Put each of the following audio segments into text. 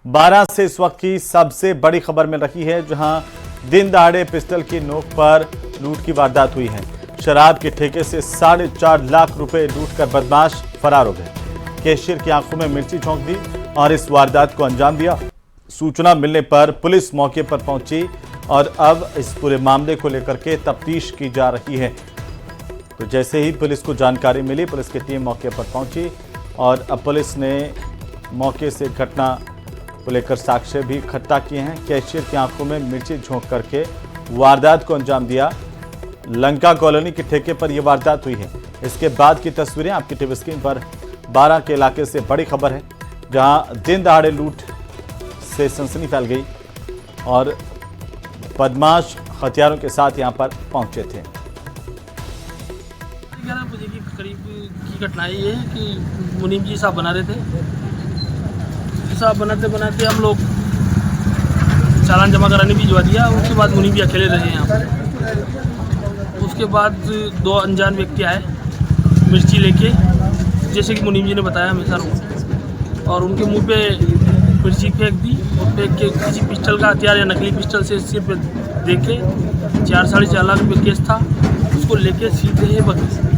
12 से इस वक्त की सबसे बड़ी खबर मिल रही है, जहां दिन दहाड़े पिस्टल की नोक पर लूट की वारदात हुई है। शराब के ठेके से 4.5 लाख रुपए लूट कर बदमाश फरार हो गए। कैशियर की आंखों में मिर्ची झोंक दी और इस वारदात को अंजाम दिया। सूचना मिलने पर पुलिस मौके पर पहुंची और अब इस पूरे मामले को लेकर के तफ्तीश की जा रही है। तो जैसे ही पुलिस को जानकारी मिली, पुलिस की टीम मौके पर पहुंची और अब पुलिस ने मौके से घटना को लेकर साक्ष्य भी इकट्ठा किए हैं। कैशियर की आंखों में मिर्ची झोंक करके वारदात को अंजाम दिया। लंका कॉलोनी के ठेके पर यह वारदात हुई है। इसके बाद की तस्वीरें आपकी टीवी स्क्रीन पर। 12 के इलाके से बड़ी खबर है, जहां दिन दहाड़े लूट से सनसनी फैल गई और बदमाश हथियारों के साथ यहां पर पहुंचे थे। 11 बजे के करीब की घटना ये है कि मुनीम जी साहब बना रहे थे। साहब बनाते बनाते हम लोग चालान जमा कराने भी भिजवा दिया। उसके बाद मुनीम जी अकेले रहे यहाँ पर। उसके बाद 2 अनजान व्यक्ति आए मिर्ची लेके, जैसे कि मुनीम जी ने बताया हमेशा, और उनके मुंह पे मिर्ची फेंक दी और फेंक के किसी पिस्टल का हथियार या नकली पिस्टल से सिर पे दे के 4-4.5 लाख रुपये केस था, उसको लेके सीधे बगल।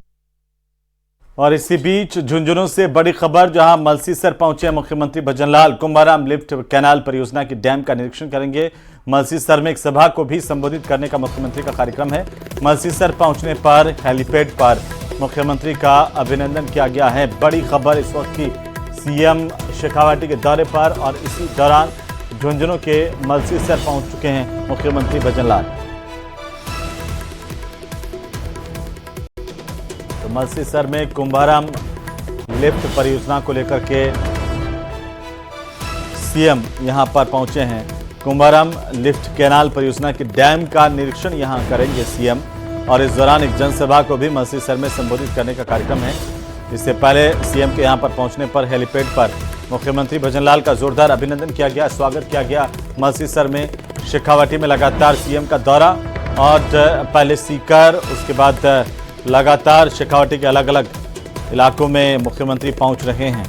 और इसी बीच झुंझुनू से बड़ी खबर, जहां मलसीसर पहुंचे मुख्यमंत्री भजनलाल। कुंभाराम लिफ्ट कैनाल परियोजना के डैम का निरीक्षण करेंगे। मलसीसर में एक सभा को भी संबोधित करने का मुख्यमंत्री का कार्यक्रम है। मलसीसर पहुंचने पर हेलीपैड पर मुख्यमंत्री का अभिनंदन किया गया है। बड़ी खबर इस वक्त की, सीएम शेखावाटी के दौरे पर और इसी दौरान झुंझुनू के मलसीसर पहुंच चुके हैं मुख्यमंत्री भजनलाल। मलसीसर में कुंभाराम लिफ्ट परियोजना को लेकर के सीएम यहां पर पहुंचे हैं। कुंभाराम लिफ्ट कैनाल परियोजना के डैम का निरीक्षण यहां करेंगे सीएम, और इस दौरान एक जनसभा को भी मलसीसर में संबोधित करने का कार्यक्रम है। इससे पहले सीएम के यहां पर पहुंचने पर हेलीपैड पर मुख्यमंत्री भजनलाल का जोरदार अभिनंदन किया गया, स्वागत किया गया। मलसीसर में शेखावाटी में लगातार सीएम का दौरा, और पहले सीकर, उसके बाद लगातार शेखावाटी के अलग अलग इलाकों में मुख्यमंत्री पहुंच रहे हैं।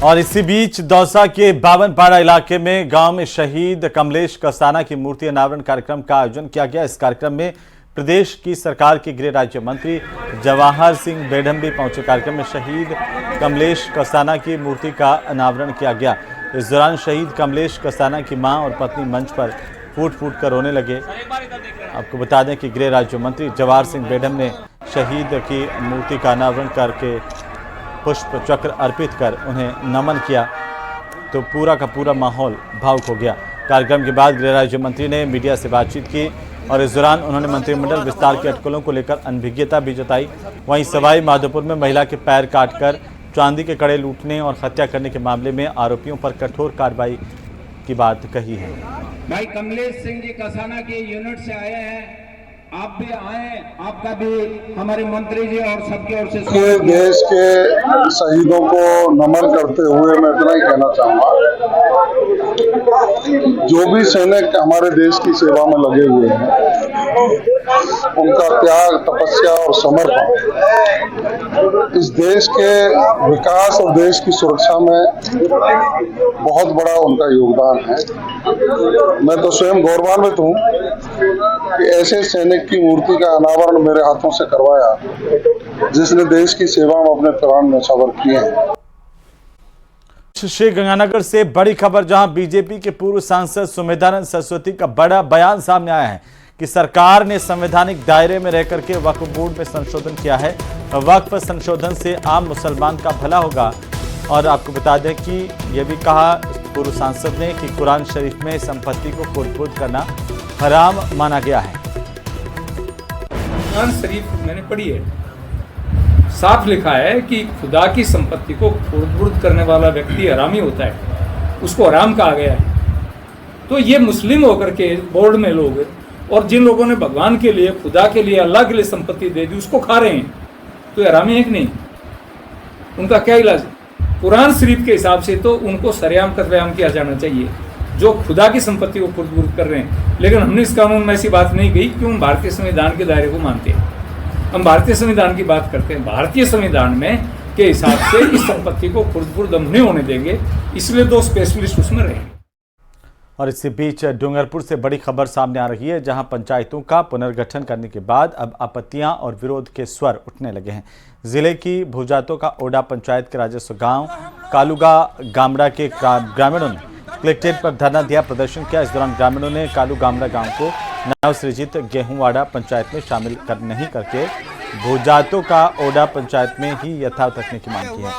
और इसी बीच दौसा के बावनपाड़ा इलाके में गांव में शहीद कमलेश कसाना की मूर्ति अनावरण कार्यक्रम का आयोजन किया गया। इस कार्यक्रम में प्रदेश की सरकार के गृह राज्य मंत्री जवाहर सिंह बेढम भी पहुंचे। कार्यक्रम में शहीद कमलेश कसाना की मूर्ति का अनावरण किया गया। इस दौरान शहीद कमलेश कसाना की मां और पत्नी मंच पर फूट फूट कर रोने लगे। आपको बता दें कि गृह राज्य मंत्री जवाहर सिंह बेढम ने शहीद की मूर्ति का अनावरण करके पुष्प चक्र अर्पित कर उन्हें नमन किया, तो पूरा का पूरा माहौल भावुक हो गया। कार्यक्रम के बाद गृह राज्य मंत्री ने मीडिया से बातचीत की और इस दौरान उन्होंने मंत्रिमंडल विस्तार की अटकलों को लेकर अनभिज्ञता भी जताई। वहीं सवाई माधोपुर में महिला के पैर काटकर चांदी के कड़े लूटने और हत्या करने के मामले में आरोपियों पर कठोर कार्रवाई की बात कही है। भाई कमलेश सिंह जी कसाना के यूनिट से आए हैं, आप भी आए, आपका भी हमारे मंत्री जी और सबके ओर से देश के शहीदों को नमन करते हुए मैं इतना ही कहना चाहूँगा, जो भी सैनिक हमारे देश की सेवा में लगे हुए हैं, उनका त्याग, तपस्या और समर्पण इस देश के विकास और देश की सुरक्षा में बहुत बड़ा उनका योगदान है। मैं तो स्वयं गौरवान्वित हूँ कि ऐसे सैनिक की मूर्ति का अनावरण मेरे हाथों से करवाया, जिसने देश की सेवा में अपने प्राण न्यौछावर किए हैं। श्री गंगानगर से बड़ी खबर, जहां बीजेपी के पूर्व सांसद सुमेधानंद सरस्वती का बड़ा बयान सामने आया है कि सरकार ने संवैधानिक दायरे में रहकर के वक्फ बोर्ड में संशोधन किया है। वक्फ संशोधन से आम मुसलमान का भला होगा। और आपको बता दें कि यह भी कहा पूर्व सांसद ने कि कुरान शरीफ में संपत्ति को खुर्द करना हराम माना गया है। कुरान शरीफ मैंने पढ़ी है, साफ लिखा है कि खुदा की संपत्ति को खुर्द करने वाला व्यक्ति हरामी होता है, उसको हराम कहा गया है। तो ये मुस्लिम होकर के बोर्ड में लोग, और जिन लोगों ने भगवान के लिए, खुदा के लिए, अल्लाह के लिए संपत्ति दे दी, उसको खा रहे हैं, तो हरामी है कि नहीं? उनका क्या इलाज? कुरान शरीफ के हिसाब से तो उनको सरेआम कत्लेआम किया जाना चाहिए। जो खुदा की संपत्ति को खुर्द-बुर्द कर रहे हैं। लेकिन हमने इस कानून में ऐसी बात नहीं कही, क्यों? हम भारतीय संविधान के दायरे को मानते हैं। हम भारतीय संविधान की बात करते हैं। भारतीय संविधान में के हिसाब से इस संपत्ति को खुर्द-बुर्द हम नहीं होने देंगे, इसलिए 2 स्पेशलिस्ट उसमें रहेंगे। और इसी बीच डूंगरपुर से बड़ी खबर सामने आ रही है, जहां पंचायतों का पुनर्गठन करने के बाद अब आपत्तियां और विरोध के स्वर उठने लगे हैं। जिले की भूजातों का ओडा पंचायत के राजस्व गांव कालूगा गामड़ा के ग्रामीणों ने कलेक्ट्रेट पर धरना दिया, प्रदर्शन किया। इस दौरान ग्रामीणों ने कालू गामड़ा गांव को नव सृजित गेहूंवाड़ा पंचायत में शामिल नहीं करके भूजातों का ओडा पंचायत में ही यथावत रखने की मांग की है।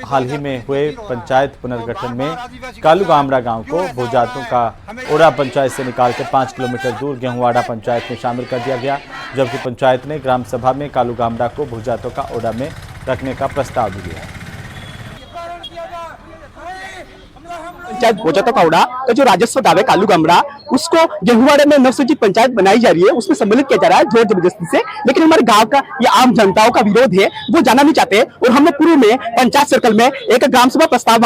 हाल ही में हुए पंचायत पुनर्गठन में कालू गामड़ा गांव को भूजातों का ओडा पंचायत से निकाल के 5 किलोमीटर दूर गेहूंवाड़ा पंचायत में शामिल कर दिया गया, जबकि पंचायत ने ग्राम सभा में कालू गामड़ा को भूजातों का ओडा में रखने का प्रस्ताव भी दिया। पंचायत भोजाता काउडा का जो राजस्व गाँव है कालू गामड़ा, उसको गेहूंवाड़े में नवसृजित पंचायत बनाई जा रही है, उसमें सम्मिलित किया जा रहा है जोर जबरदस्ती से। लेकिन हमारे गांव का ये आम जनताओं का विरोध है, वो जाना नहीं चाहते। और हमने पूर्व में पंचायत सर्कल में एक ग्राम सभा प्रस्ताव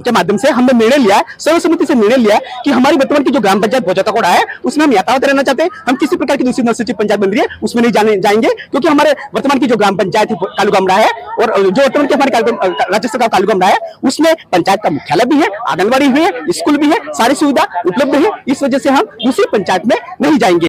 के माध्यम से हमने निर्णय लिया है, सर्वसम्मति से निर्णय लिया है कि हमारी वर्तमान की जो ग्राम पंचायत भोजाता काउडा है उसमें हम यथावत रहना चाहते हैं। हम किसी प्रकार की दूसरी नवसृजित पंचायत बन रही है उसमें नहीं जाएंगे, क्योंकि हमारे वर्तमान की जो ग्राम पंचायत कालू गामड़ा है और जो वर्तमान की हमारे राजस्व गाँव कालू गामड़ा है, उसमें पंचायत का मुख्यालय भी है, आंगनबाड़ी भी है, स्कूल भी है, सारी सुविधा उपलब्ध है। इस वजह से हम दूसरी पंचायत में नहीं जाएंगे।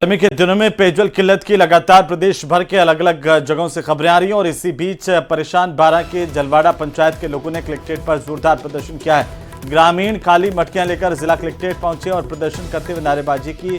गर्मी के दिनों में पेयजल किल्लत की लगातार प्रदेश भर के अलग अलग जगहों से खबरें आ रही हैं और इसी बीच परेशान बारां के जलवाड़ा पंचायत के लोगों ने कलेक्ट्रेट पर जोरदार प्रदर्शन किया है। ग्रामीण खाली मटकियां लेकर जिला कलेक्ट्रेट पहुंचे और प्रदर्शन करते हुए नारेबाजी की।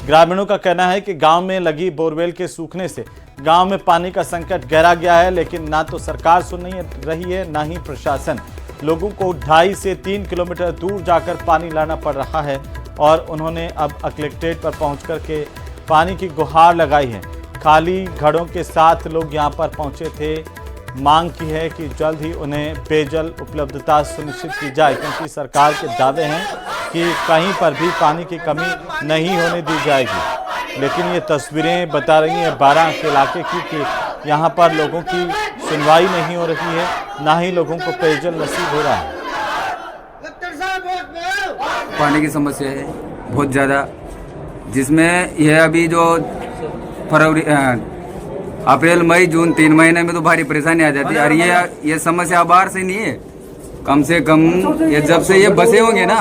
ग्रामीणों का कहना है कि गांव में लगी बोरवेल के सूखने से गांव में पानी का संकट गहरा गया है, लेकिन ना तो सरकार सुन नहीं रही है, ना ही प्रशासन। लोगों को 2.5 से 3 किलोमीटर दूर जाकर पानी लाना पड़ रहा है और उन्होंने अब कलेक्ट्रेट पर पहुंचकर के पानी की गुहार लगाई है। खाली घड़ों के साथ लोग यहां पर पहुंचे थे। मांग की है कि जल्द ही उन्हें पेयजल उपलब्धता सुनिश्चित की जाए, क्योंकि सरकार के दावे हैं कि कहीं पर भी पानी की कमी नहीं होने दी जाएगी। लेकिन ये तस्वीरें बता रही हैं बारां के इलाके की कि यहाँ पर लोगों की सुनवाई नहीं हो रही है, ना ही लोगों को पेयजल नसीब हो रहा है। पानी की समस्या है बहुत ज़्यादा, जिसमें यह अभी जो फरवरी अप्रैल मई जून 3 महीने में तो भारी परेशानी आ जाती है। और ये समस्या बाहर से नहीं है, कम से कम ये जब से ये बसे होंगे ना,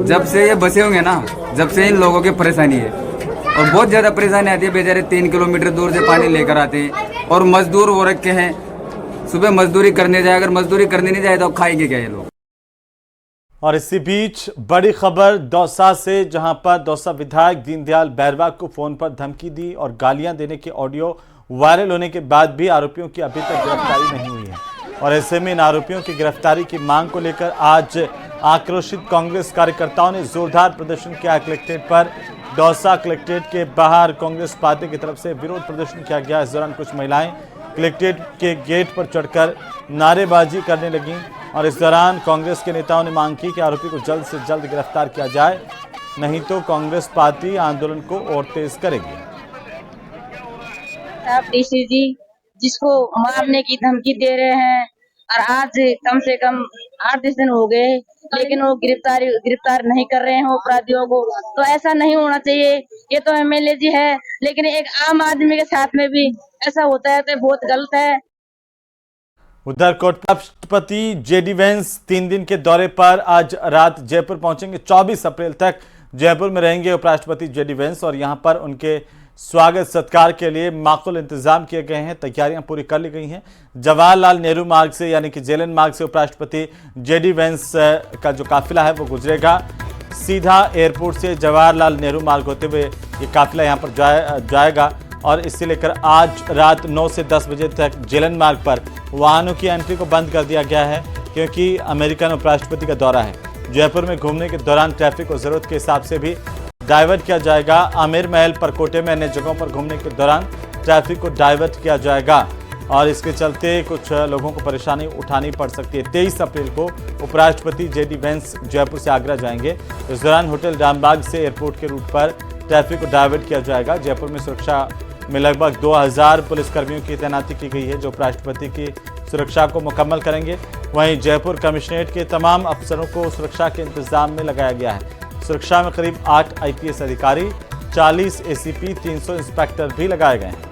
जब से इन लोगों की परेशानी है। और बहुत ज़्यादा परेशानी आती है। बेचारे 3 किलोमीटर दूर से पानी लेकर आते हैं और मजदूर वो रखे हैं, सुबह मजदूरी करने जाए, अगर मजदूरी करने नहीं जाए तो खाएंगे क्या ये लोग। और इसी बीच बड़ी खबर दौसा से, जहां पर दौसा विधायक दीनदयाल बैरवा को फोन पर धमकी दी और गालियां देने के ऑडियो वायरल होने के बाद भी आरोपियों की अभी तक गिरफ्तारी नहीं हुई है। और ऐसे में इन आरोपियों की गिरफ्तारी की मांग को लेकर आज आक्रोशित कांग्रेस कार्यकर्ताओं ने जोरदार प्रदर्शन किया कलेक्ट्रेट पर। दौसा कलेक्ट्रेट के बाहर कांग्रेस पार्टी की तरफ से विरोध प्रदर्शन किया गया। इस दौरान कुछ महिलाएं कलेक्ट्रेट के गेट पर चढ़कर नारेबाजी करने लगी और इस दौरान कांग्रेस के नेताओं ने मांग की कि आरोपी को जल्द से जल्द गिरफ्तार किया जाए, नहीं तो कांग्रेस पार्टी आंदोलन को और तेज करेगी। डीसी जी जिसको मारने की धमकी दे रहे हैं और आज कम से कम 8-10 दिन हो गए, लेकिन वो गिरफ्तार नहीं कर रहे हैं अपराधियों को। तो ऐसा नहीं होना चाहिए। ये तो एमएलए जी है, लेकिन एक आम आदमी के साथ में भी ऐसा होता है तो बहुत गलत है। उधर कोटा राष्ट्रपति जेडी वेंस 3 दिन के दौरे पर आज रात जयपुर पहुंचेंगे। 24 अप्रैल तक जयपुर में रहेंगे उपराष्ट्रपति जेडी वेंस और यहां पर उनके स्वागत सत्कार के लिए माकूल इंतजाम किए गए हैं। तैयारियां पूरी कर ली गई हैं। जवाहरलाल नेहरू मार्ग से यानी कि जेएलएन मार्ग से उपराष्ट्रपति जेडी वेंस का जो काफिला है वो गुजरेगा। सीधा एयरपोर्ट से जवाहरलाल नेहरू मार्ग होते हुए ये काफिला यहां पर जाएगा और इसे लेकर आज रात 9 से 10 बजे तक जेएलएन मार्ग पर वाहनों की एंट्री को बंद कर दिया गया है, क्योंकि अमेरिकन उपराष्ट्रपति का दौरा है। जयपुर में घूमने के दौरान ट्रैफिक को जरूरत के हिसाब से भी डाइवर्ट किया जाएगा। आमिर महल, परकोटे में अन्य जगहों पर घूमने के दौरान ट्रैफिक को डाइवर्ट किया जाएगा और इसके चलते कुछ लोगों को परेशानी उठानी पड़ सकती है। 23 अप्रैल को उपराष्ट्रपति जेडी वेंस जयपुर से आगरा जाएंगे। इस दौरान होटल रामबाग से एयरपोर्ट के रूट पर ट्रैफिक को डाइवर्ट किया जाएगा। जयपुर में सुरक्षा में लगभग 2000 पुलिसकर्मियों की तैनाती की गई है, जो उपराष्ट्रपति की सुरक्षा को मुकम्मल करेंगे। वहीं जयपुर कमिश्नरेट के तमाम अफसरों को सुरक्षा के इंतजाम में लगाया गया है। सुरक्षा में करीब 8 IPS अधिकारी, 40 ACP, 300 इंस्पेक्टर भी लगाए गए हैं।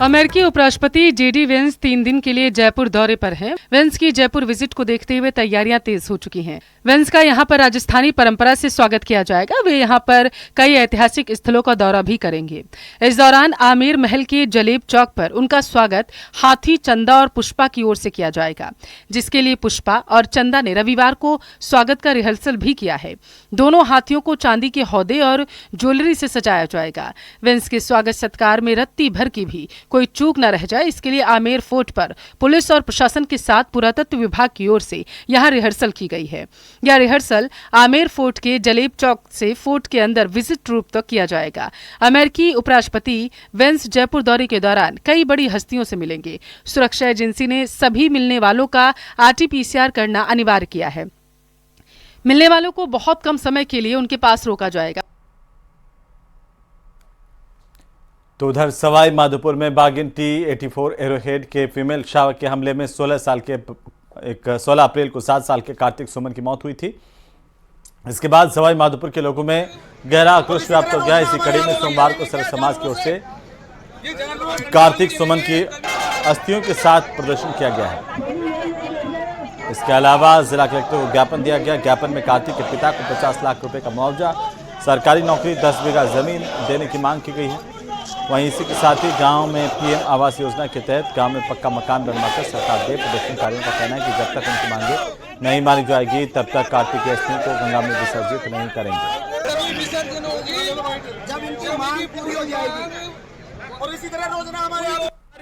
अमेरिकी उपराष्ट्रपति JD वेंस 3 दिन के लिए जयपुर दौरे पर हैं। वेंस की जयपुर विजिट को देखते हुए तैयारियां तेज हो चुकी हैं। वेंस का यहां पर राजस्थानी परंपरा से स्वागत किया जाएगा। वे यहां पर कई ऐतिहासिक स्थलों का दौरा भी करेंगे। इस दौरान आमेर महल के जलेब चौक पर उनका स्वागत हाथी, चंदा और पुष्पा की ओर से किया जाएगा, जिसके लिए पुष्पा और चंदा ने रविवार को स्वागत का रिहर्सल भी किया है। दोनों हाथियों को चांदी के हौदे और ज्वेलरी से सजाया जाएगा। वेंस के स्वागत सत्कार में रत्ती भर की भी कोई चूक न रह जाए, इसके लिए आमेर फोर्ट पर पुलिस और प्रशासन के साथ पुरातत्व विभाग की ओर से यहां रिहर्सल की गई है। यह रिहर्सल आमेर फोर्ट के जलेब चौक से फोर्ट के अंदर विजिट रूप तक किया जाएगा। अमेरिकी उपराष्ट्रपति वेंस जयपुर दौरे के दौरान कई बड़ी हस्तियों से मिलेंगे। सुरक्षा एजेंसी ने सभी मिलने वालों का RT-PCR करना अनिवार्य किया है। मिलने वालों को बहुत कम समय के लिए उनके पास रोका जाएगा। तो उधर सवाई माधोपुर में बागिन T-84 एरोहेड के फीमेल शावक के हमले में 16 अप्रैल को 7 साल के कार्तिक सुमन की मौत हुई थी। इसके बाद सवाई माधोपुर के लोगों में गहरा आक्रोश व्याप्त हो गया। इसी कड़ी में सोमवार को सर्व समाज की ओर से कार्तिक सुमन की अस्थियों के साथ प्रदर्शन किया गया है। इसके अलावा जिला कलेक्टर को ज्ञापन दिया गया। ज्ञापन में कार्तिक के पिता को 50 लाख रुपए का मुआवजा, सरकारी नौकरी, 10 बीघा जमीन देने की मांग की गई है। वहीं इसी के साथ ही गांव में PM आवास योजना के तहत गांव में पक्का मकान बनवाकर सरकार दे। प्रदर्शनकारियों का कहना है कि जब तक उनकी मांगे नहीं मानी जाएगी तब तक कार्तिक की अस्थियों को गंगा में विसर्जित नहीं करेंगे। और इसी तरह रोजाना हमारे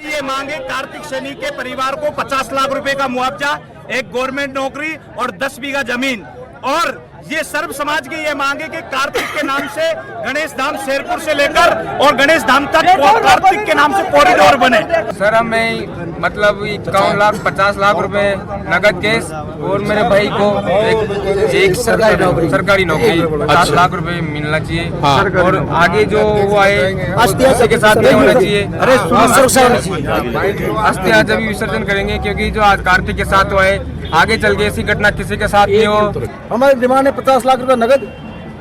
ये मांगे कार्तिक सैनी के परिवार को 50 लाख रुपए का मुआवजा, एक गवर्नमेंट नौकरी और 10 बीघा जमीन। और ये सर्व समाज की ये मांग है कि कार्तिक के नाम से गणेश धाम शेरपुर से लेकर और गणेश धाम तक कार्तिक के नाम से कॉरिडोर बने। सर हमें मतलब 51 लाख रुपए नगद केस और मेरे भाई को एक सरकारी नौकरी 50 लाख रुपए मिलना चाहिए। और आगे जो वो आए उसी के साथ नहीं होना चाहिए। अस्थियां जब विसर्जन करेंगे, क्योंकि जो आज कार्तिक के साथ वो आए आगे चल के ऐसी घटना किसी के साथ नहीं हो। हमारी डिमांड है 50 लाख रुपए नगद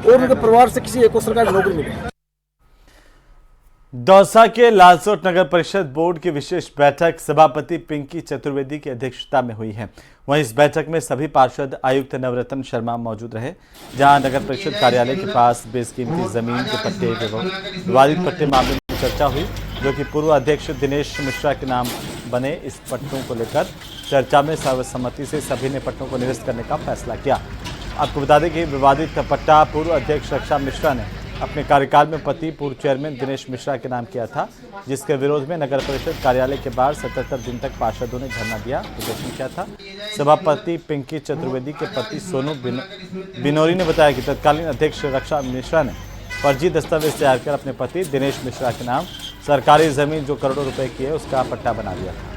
और उनके परिवार से किसी एक को सरकारी नौकरी मिले। दौसा के लालसोट नगर परिषद बोर्ड की विशेष बैठक सभापति पिंकी चतुर्वेदी की अध्यक्षता में हुई है। वहीं इस बैठक में सभी पार्षद आयुक्त नवरत्न शर्मा मौजूद रहे। जहां नगर परिषद कार्यालय के पास बेसकीमती जमीन के पट्टे एवं विवादित पट्टे मामले में चर्चा हुई, जो कि पूर्व अध्यक्ष दिनेश मिश्रा के नाम बने। इस पट्टों को लेकर चर्चा में सर्वसम्मति से सभी ने पट्टों को निरस्त करने का फैसला किया। आपको बता दें कि विवादित पट्टा पूर्व अध्यक्ष रक्षा मिश्रा ने अपने कार्यकाल में पति पूर्व चेयरमैन दिनेश मिश्रा के नाम किया था, जिसके विरोध में नगर परिषद कार्यालय के बाहर 77 दिन तक पार्षदों ने धरना दिया, प्रदर्शन किया था। सभापति पिंकी चतुर्वेदी के पति सोनू बिनोरी ने बताया कि तत्कालीन अध्यक्ष रक्षा मिश्रा ने फर्जी दस्तावेज तैयार कर अपने पति दिनेश मिश्रा के नाम सरकारी जमीन जो करोड़ों रुपए की है उसका पट्टा बना दिया था।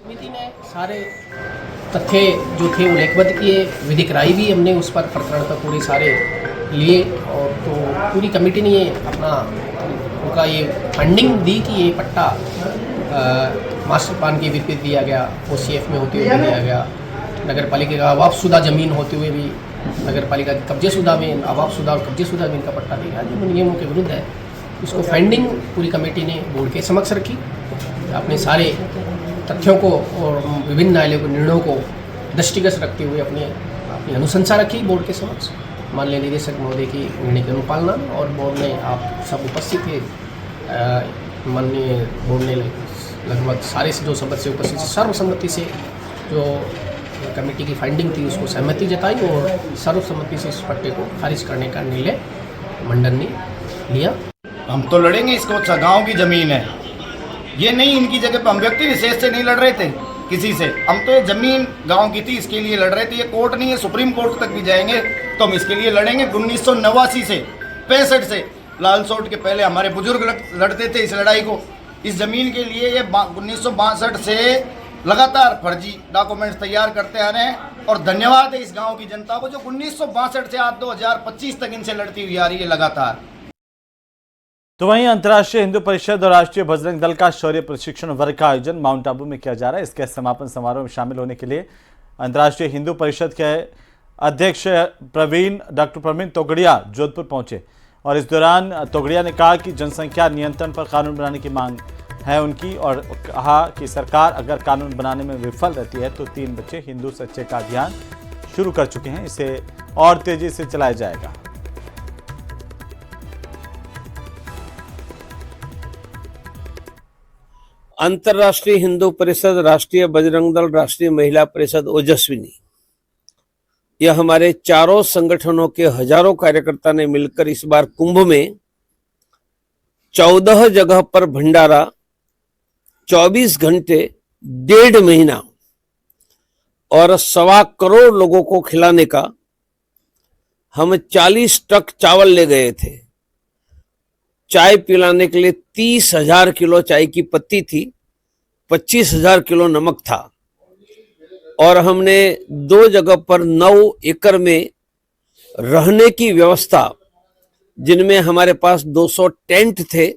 समिति ने सारे तथ्य जो थे वो लेखबद्ध किए, विधिक राय भी हमने उस पर प्रकरण पर पूरे सारे लिए। और तो पूरी कमेटी ने अपना उनका ये फंडिंग दी कि ये पट्टा मास्टर प्लान के विपरीत दिया गया, OCF में होते हुए दिया गया, नगर पालिका का अवापशुदा जमीन होते हुए भी नगर पालिका की कब्जेशुदा में अवापशुदा और कब्जेशुदा जमीन का पट्टा दिया, जो नियमों के विरुद्ध है। उसको फंडिंग पूरी कमेटी ने बोर्ड के समक्ष रखी, अपने सारे तथ्यों को और विभिन्न न्यायालयों के निर्णयों को दृष्टिगत रखते हुए अपनी अनुशंसा रखी बोर्ड के समक्ष। माननीय निदेशक महोदय की निर्णय की अनुपालना और बोर्ड में आप सब उपस्थित थे। माननीय बोर्ड ने लगभग सारे से जो सदस्य उपस्थित सर्वसम्मति से जो कमेटी की फाइंडिंग थी उसको सहमति जताई और सर्वसम्मति से इस पट्टे को खारिज करने का निर्णय मंडल ने लिया। हम तो लड़ेंगे, इसको अच्छा गाँव की जमीन है, ये नहीं इनकी जगह पर। हम व्यक्ति विशेष से नहीं लड़ रहे थे किसी से, हम तो ये जमीन गांव की थी इसके लिए लड़ रहे थे। ये कोर्ट नहीं है, सुप्रीम कोर्ट तक भी जाएंगे तो हम इसके लिए लड़ेंगे। 1989 से 65 से लालसोट के पहले हमारे बुजुर्ग लड़ते थे इस लड़ाई को, इस जमीन के लिए। ये 1962 से लगातार फर्जी डॉक्यूमेंट्स तैयार करते आ रहे हैं और धन्यवाद है इस गांव की जनता को जो 1962 से आज 2025 तक इनसे लड़ती हुई आ रही है लगातार। तो वहीं अंतर्राष्ट्रीय हिंदू परिषद और राष्ट्रीय बजरंग दल का शौर्य प्रशिक्षण वर्ग का आयोजन माउंट आबू में किया जा रहा है। इसके समापन समारोह में शामिल होने के लिए अंतर्राष्ट्रीय हिंदू परिषद के अध्यक्ष डॉक्टर प्रवीण तोगड़िया जोधपुर पहुंचे और इस दौरान तोगड़िया ने कहा कि जनसंख्या नियंत्रण पर कानून बनाने की मांग है उनकी और कहा कि सरकार अगर कानून बनाने में विफल रहती है तो 3 बच्चे हिंदू सच्चे का अभियान शुरू कर चुके हैं, इसे और तेजी से चलाया जाएगा। अंतर्राष्ट्रीय हिंदू परिषद, राष्ट्रीय बजरंग दल, राष्ट्रीय महिला परिषद ओजस्विनी, यह हमारे चारों संगठनों के हजारों कार्यकर्ता ने मिलकर इस बार कुंभ में 14 जगह पर भंडारा 24 घंटे 1.5 महीना और 1.25 करोड़ लोगों को खिलाने का हम 40 ट्रक चावल ले गए थे। चाय पिलाने के लिए 30,000 किलो चाय की पत्ती थी, 25,000 किलो नमक था और हमने 2 जगह पर 9 एकड़ में रहने की व्यवस्था, जिनमें हमारे पास 200 टेंट थे